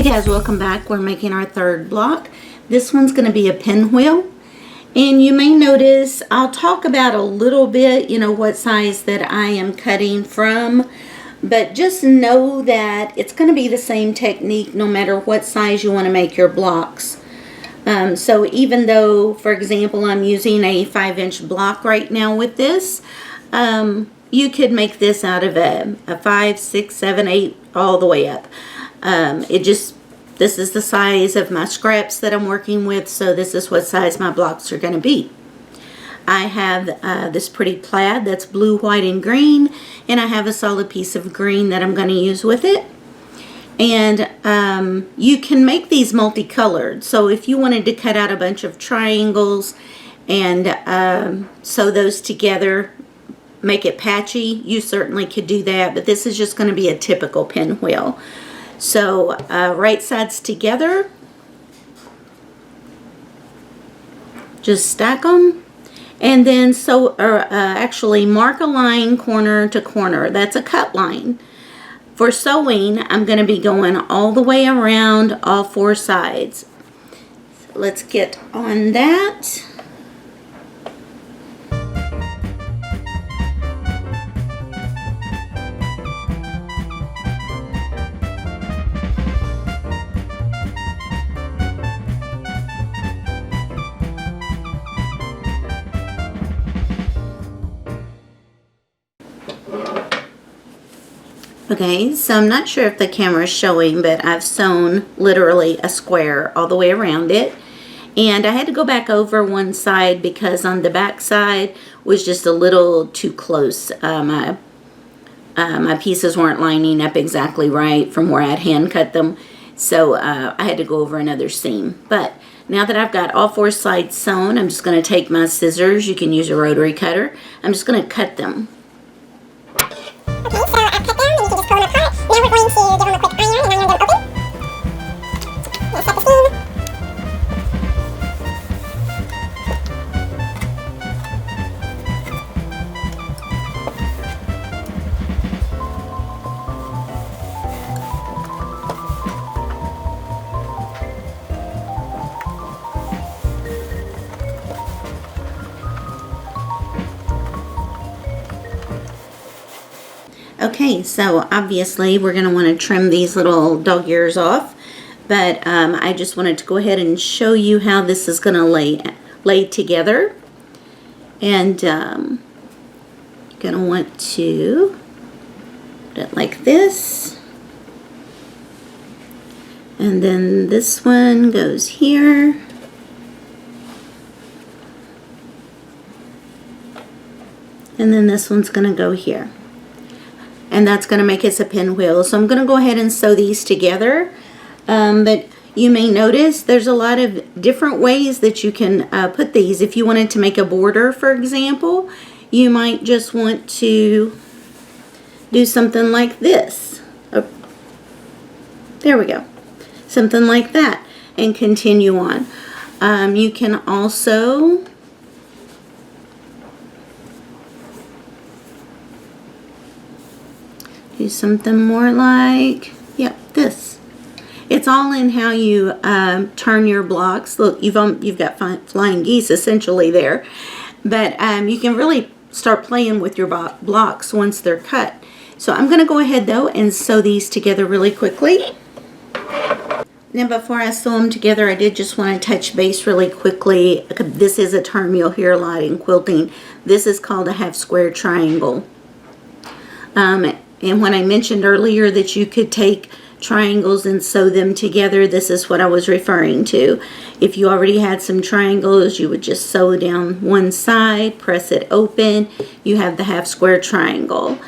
Hey guys, welcome back. We're making our third block. This one's going to be a pinwheel. And you may notice I'll talk about a little bit, what size that I am cutting from. But just know that it's going to be the same technique no matter what size you want to make your blocks. So even though, for example, I'm using a 5-inch block right now with this, you could make this out of a 5, 6, 7, 8, all the way up. This is the size of my scraps that I'm working with, so this is what size my blocks are going to be. I have this pretty plaid that's blue, white, and green, and I have a solid piece of green that I'm going to use with it. And you can make these multicolored, so if you wanted to cut out a bunch of triangles and sew those together, make it patchy, you certainly could do that, but this is just going to be a typical pinwheel. So right sides together, just stack them, and then actually mark a line corner to corner. That's a cut line. For sewing, I'm going to be going all the way around all 4 sides. So let's get on that. Okay, so I'm not sure if the camera is showing, but I've sewn literally a square all the way around it. And I had to go back over one side because on the back side was just a little too close. My pieces weren't lining up exactly right from where I'd hand cut them. So I had to go over another seam. But now that I've got all 4 sides sewn, I'm just going to take my scissors. You can use a rotary cutter. I'm just going to cut them. Okay, so I've cut them, and you can just pull them apart. Now we're going to give them a quick iron and iron them open. Now set the seam. Okay, so obviously we're going to want to trim these little dog ears off, but I just wanted to go ahead and show you how this is going to lay together. And you're going to want to put it like this. And then this one goes here. And then this one's going to go here. And that's going to make us a pinwheel. So I'm going to go ahead and sew these together. But you may notice there's a lot of different ways that you can put these. If you wanted to make a border, for example, you might just want to do something like this. Oh, there we go. Something like that. And continue on. You can also do something more like, this. It's all in how you turn your blocks. Look, you've got flying geese essentially there, but you can really start playing with your blocks once they're cut. So I'm going to go ahead though and sew these together really quickly. Now before I sew them together, I did just want to touch base really quickly. This is a term you'll hear a lot in quilting. This is called a half square triangle. And when I mentioned earlier that you could take triangles and sew them together, this is what I was referring to. If you already had some triangles, you would just sew down one side, press it open, you have the half square triangle.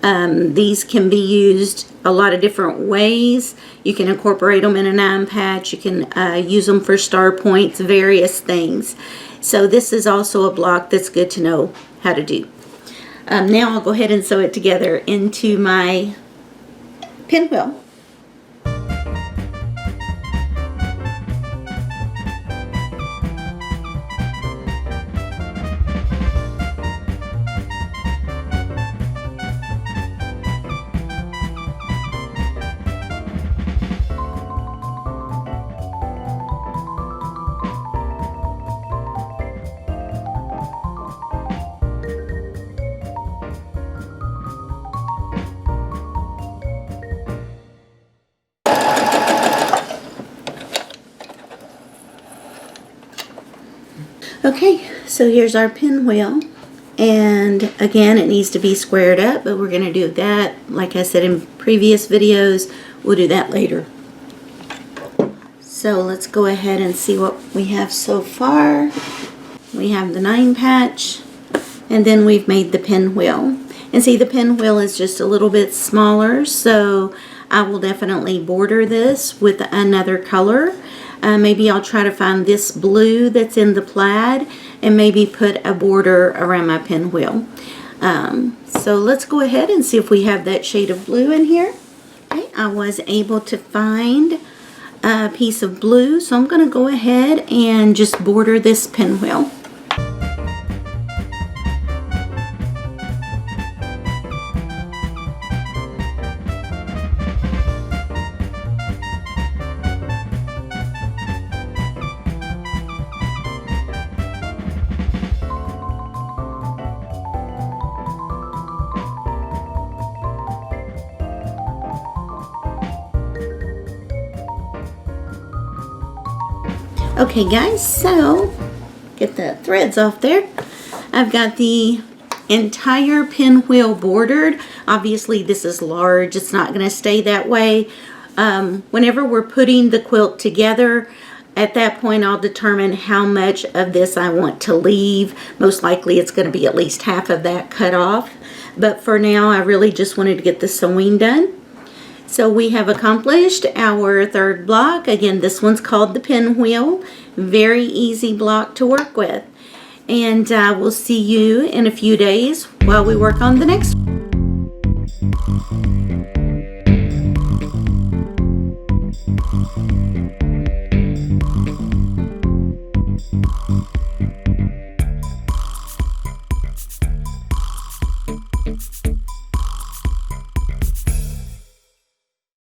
These can be used a lot of different ways. You can incorporate them in a 9-patch, you can use them for star points, various things. So this is also a block that's good to know how to do. Now I'll go ahead and sew it together into my pinwheel. Okay, so here's our pinwheel. And again, it needs to be squared up, but we're going to do that, like I said in previous videos, we'll do that later. So let's go ahead and see what we have so far. We have the 9 patch, and then we've made the pinwheel. And see, the pinwheel is just a little bit smaller, so I will definitely border this with another color. Maybe I'll try to find this blue that's in the plaid and maybe put a border around my pinwheel. So let's go ahead and see if we have that shade of blue in here. Okay, I was able to find a piece of blue, so I'm going to go ahead and just border this pinwheel. Okay guys, so get the threads off there. I've got the entire pinwheel bordered. Obviously this is large, it's not going to stay that way. Whenever we're putting the quilt together, at that point I'll determine how much of this I want to leave. Most likely it's going to be at least half of that cut off. But for now I really just wanted to get the sewing done. So we have accomplished our third block. Again, this one's called the pinwheel. Very easy block to work with. And we'll see you in a few days while we work on the next one.